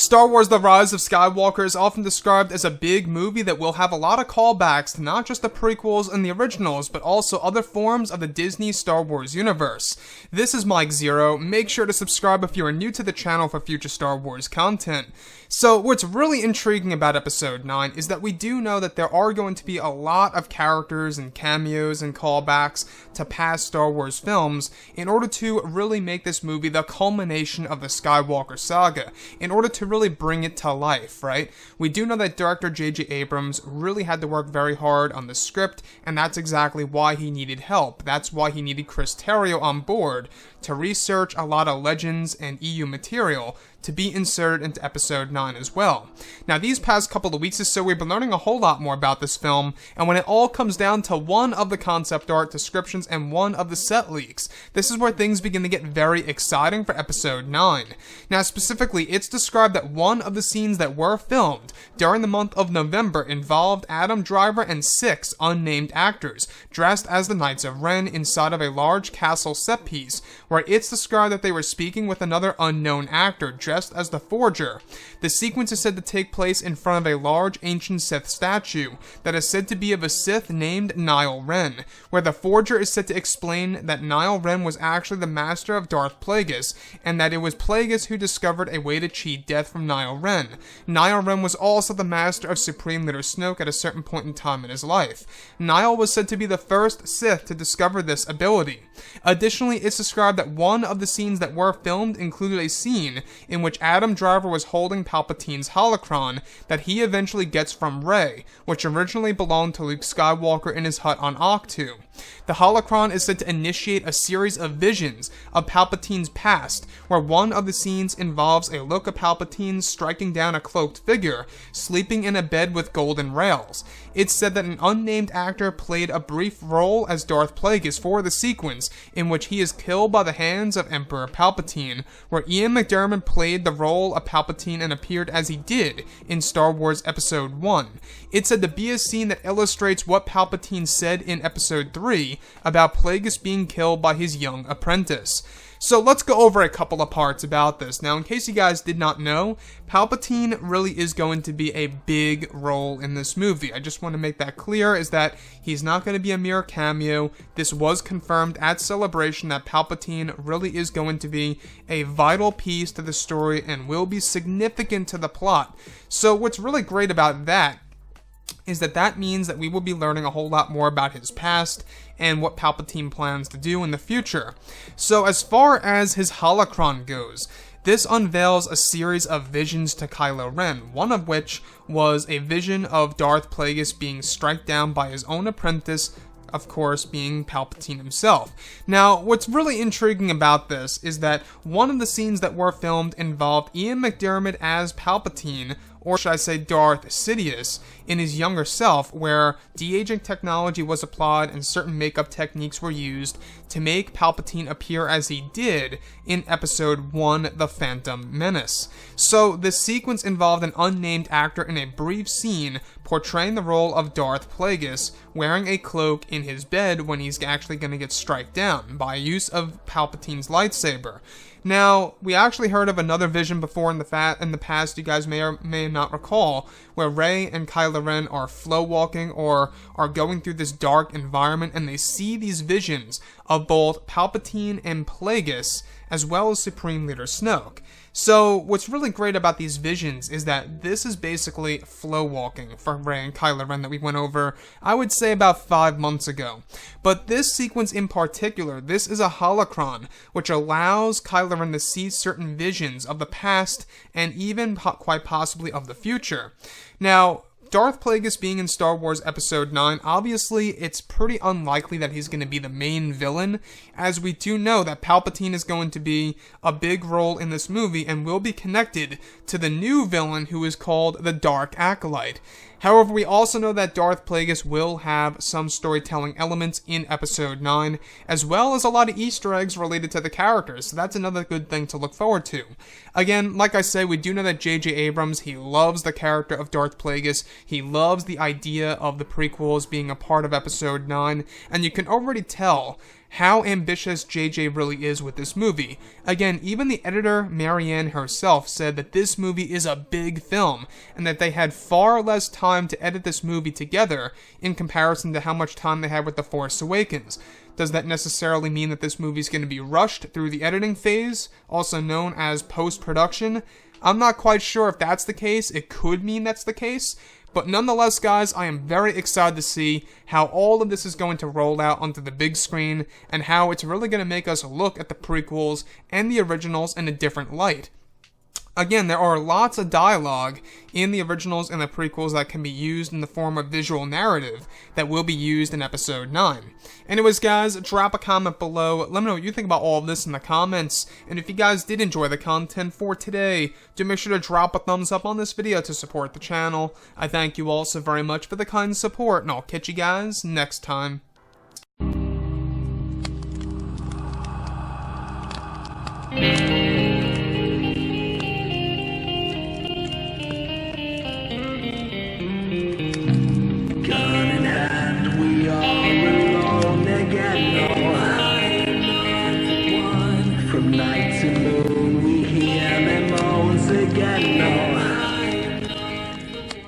Star Wars The Rise of Skywalker is often described as a big movie that will have a lot of callbacks to not just the prequels and the originals, but also other forms of the Disney Star Wars universe. This is Mike Zero. Make sure to subscribe if you are new to the channel for future Star Wars content. So, what's really intriguing about Episode 9 is that we do know that there are going to be a lot of characters and cameos and callbacks to past Star Wars films in order to really make this movie the culmination of the Skywalker saga, in order to really bring it to life, right? We do know that director J.J. Abrams really had to work very hard on the script, and that's exactly why he needed help. That's why he needed Chris Terrio on board to research a lot of Legends and EU material to be inserted into Episode 9 as well. Now, these past couple of weeks or so, we've been learning a whole lot more about this film, and when it all comes down to one of the concept art descriptions and one of the set leaks, this is where things begin to get very exciting for Episode 9. Now, specifically, it's described that one of the scenes that were filmed during the month of November involved Adam Driver and 6 unnamed actors, dressed as the Knights of Ren inside of a large castle set piece, where it's described that they were speaking with another unknown actor, dressed as the Forger. The sequence is said to take place in front of a large ancient Sith statue that is said to be of a Sith named Niall Ren, where the Forger is said to explain that Niall Ren was actually the master of Darth Plagueis, and that it was Plagueis who discovered a way to cheat death from Niall Ren. Niall Ren was also the master of Supreme Leader Snoke at a certain point in time in his life. Niall was said to be the first Sith to discover this ability. Additionally, it's described that one of the scenes that were filmed included a scene in which Adam Driver was holding Palpatine's holocron that he eventually gets from Rey, which originally belonged to Luke Skywalker in his hut on Ahch-To. The holocron is said to initiate a series of visions of Palpatine's past, where one of the scenes involves a look of Palpatine striking down a cloaked figure, sleeping in a bed with golden rails. It's said that an unnamed actor played a brief role as Darth Plagueis for the sequence, in which he is killed by the hands of Emperor Palpatine, where Ian McDiarmid played the role of Palpatine and appeared as he did in Star Wars Episode 1. It's said to be a scene that illustrates what Palpatine said in Episode 3 about Plagueis being killed by his young apprentice. So let's go over a couple of parts about this. Now, in case you guys did not know, Palpatine really is going to be a big role in this movie. I just want to make that clear, is that he's not going to be a mere cameo. This was confirmed at Celebration that Palpatine really is going to be a vital piece to the story and will be significant to the plot. So what's really great about that is that means that we will be learning a whole lot more about his past and what Palpatine plans to do in the future. So as far as his holocron goes, this unveils a series of visions to Kylo Ren, one of which was a vision of Darth Plagueis being struck down by his own apprentice, of course, being Palpatine himself. Now, what's really intriguing about this is that one of the scenes that were filmed involved Ian McDiarmid as Palpatine, or should I say Darth Sidious, in his younger self, where de-aging technology was applied and certain makeup techniques were used to make Palpatine appear as he did in Episode 1, The Phantom Menace. So, this sequence involved an unnamed actor in a brief scene portraying the role of Darth Plagueis, wearing a cloak in his bed when he's actually going to get struck down by use of Palpatine's lightsaber. Now, we actually heard of another vision before in the past, you guys may or may not recall, where Rey and Kylo Ren are flow walking or are going through this dark environment, and they see these visions of both Palpatine and Plagueis, as well as Supreme Leader Snoke. So, what's really great about these visions is that this is basically flow walking for Rey and Kylo Ren that we went over, I would say about 5 months ago. But this sequence in particular, this is a holocron, which allows Kylo Ren to see certain visions of the past and even quite possibly of the future. Now, Darth Plagueis being in Star Wars Episode 9, obviously it's pretty unlikely that he's going to be the main villain, as we do know that Palpatine is going to be a big role in this movie and will be connected to the new villain who is called the Dark Acolyte. However, we also know that Darth Plagueis will have some storytelling elements in Episode 9, as well as a lot of Easter eggs related to the characters, so that's another good thing to look forward to. Again, like I say, we do know that J.J. Abrams, he loves the character of Darth Plagueis, he loves the idea of the prequels being a part of Episode 9, and you can already tell how ambitious JJ really is with this movie. Again, even the editor, Marianne herself, said that this movie is a big film, and that they had far less time to edit this movie together in comparison to how much time they had with The Force Awakens. Does that necessarily mean that this movie is going to be rushed through the editing phase, also known as post-production? I'm not quite sure if that's the case. It could mean that's the case. But nonetheless, guys, I am very excited to see how all of this is going to roll out onto the big screen, and how it's really going to make us look at the prequels and the originals in a different light. Again, there are lots of dialogue in the originals and the prequels that can be used in the form of visual narrative that will be used in Episode 9. Anyways, guys, drop a comment below. Let me know what you think about all of this in the comments. And if you guys did enjoy the content for today, do make sure to drop a thumbs up on this video to support the channel. I thank you all so very much for the kind support, and I'll catch you guys next time.